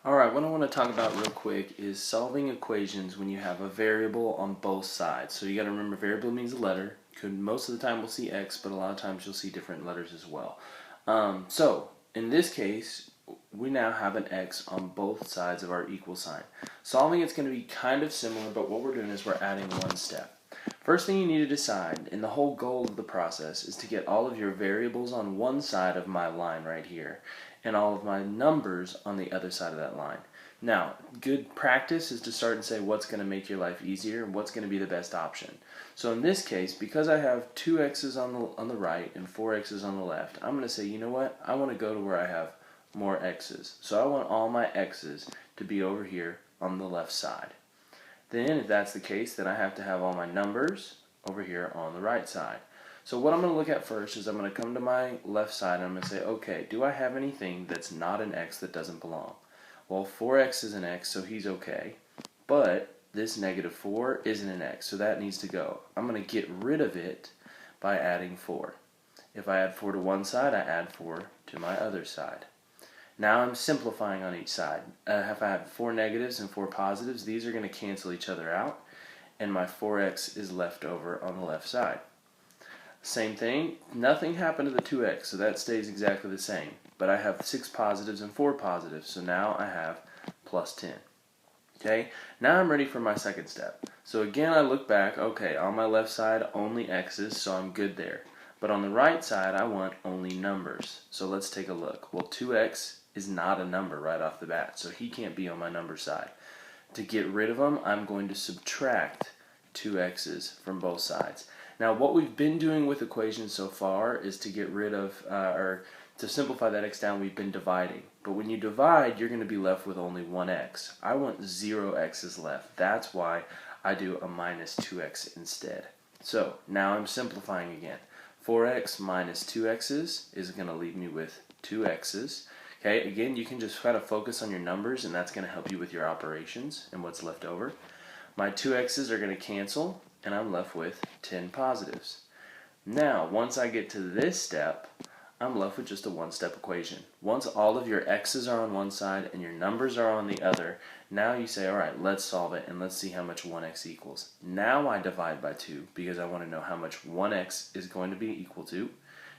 Alright, what I want to talk about real quick is solving equations when you have a variable on both sides. So you got to remember variable means a letter. Most of the time we'll see x, but a lot of times you'll see different letters as well. So in this case, we now have an x on both sides of our equal sign. Solving it's going to be kind of similar, but what we're doing is we're adding one step. First thing you need to decide, and the whole goal of the process, is to get all of your variables on one side of my line right here, and all of my numbers on the other side of that line. Now, good practice is to start and say what's going to make your life easier and what's going to be the best option. So in this case, because I have 2x's on the right and 4x's on the left, I'm going to say, you know what, I want to go to where I have more x's. So I want all my x's to be over here on the left side. Then, if that's the case, then I have to have all my numbers over here on the right side. So what I'm going to look at first is I'm going to come to my left side and I'm going to say, okay, do I have anything that's not an x that doesn't belong? Well, 4x is an x, so he's okay. But this negative 4 isn't an x, so that needs to go. I'm going to get rid of it by adding 4. If I add 4 to one side, I add 4 to my other side. Now I'm simplifying on each side. If I have 4 negatives and 4 positives, these are going to cancel each other out, and my 4x is left over on the left side. Same thing, nothing happened to the 2x, so that stays exactly the same. But I have 6 positives and 4 positives, so now I have plus 10. Okay, now I'm ready for my second step. So again, I look back, okay, on my left side, only x's, so I'm good there. But on the right side, I want only numbers. So let's take a look. Well, 2x is not a number right off the bat, so he can't be on my number side. To get rid of him, I'm going to subtract 2 x's from both sides. Now, what we've been doing with equations so far is to get rid of, or to simplify that x down, we've been dividing. But when you divide, you're going to be left with only 1x. I want 0 x's left. That's why I do a minus 2x instead. So, now I'm simplifying again. 4x minus 2x's is going to leave me with 2x's. Okay, again, you can just kind of focus on your numbers, and that's going to help you with your operations and what's left over. My 2x's are going to cancel, and I'm left with 10 positives. Now, once I get to this step, I'm left with just a one-step equation. Once all of your x's are on one side and your numbers are on the other, now you say, all right, let's solve it, and let's see how much 1x equals. Now I divide by 2 because I want to know how much 1x is going to be equal to.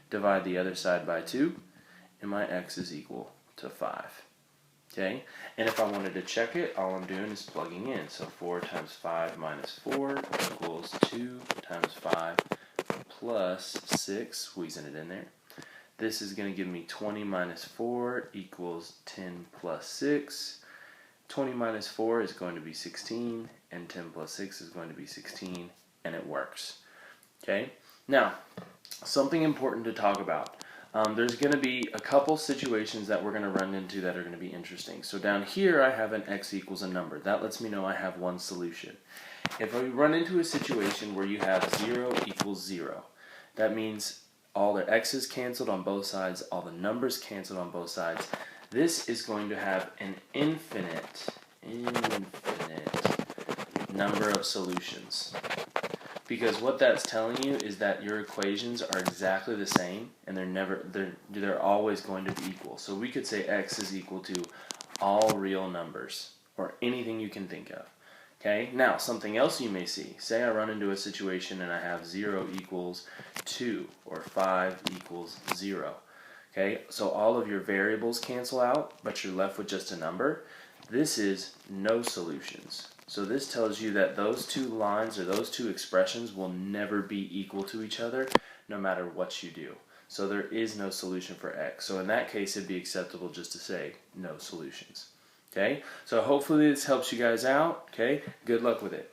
Divide the other side by 2, and my x is equal to 5. Okay, and if I wanted to check it, all I'm doing is plugging in. So 4 times 5 minus 4 equals 2 times 5 plus 6, squeezing it in there. This is going to give me 20 minus 4 equals 10 plus 6. 20 minus 4 is going to be 16, and 10 plus 6 is going to be 16, and it works. Okay, now, something important to talk about. There's going to be a couple situations that we're going to run into that are going to be interesting. So down here I have an x equals a number. That lets me know I have one solution. If I run into a situation where you have 0 equals 0, that means all the x's canceled on both sides, all the numbers canceled on both sides. This is going to have an infinite number of solutions. Because what that's telling you is that your equations are exactly the same, and they're always going to be equal. So we could say x is equal to all real numbers, or anything you can think of. Okay, now something else you may see. Say I run into a situation and I have 0 equals 2, or 5 equals 0. Okay, so all of your variables cancel out, but you're left with just a number. This is no solutions. So this tells you that those two lines or those two expressions will never be equal to each other no matter what you do. So there is no solution for x. So in that case, it'd be acceptable just to say no solutions. Okay, so hopefully this helps you guys out. Okay, good luck with it.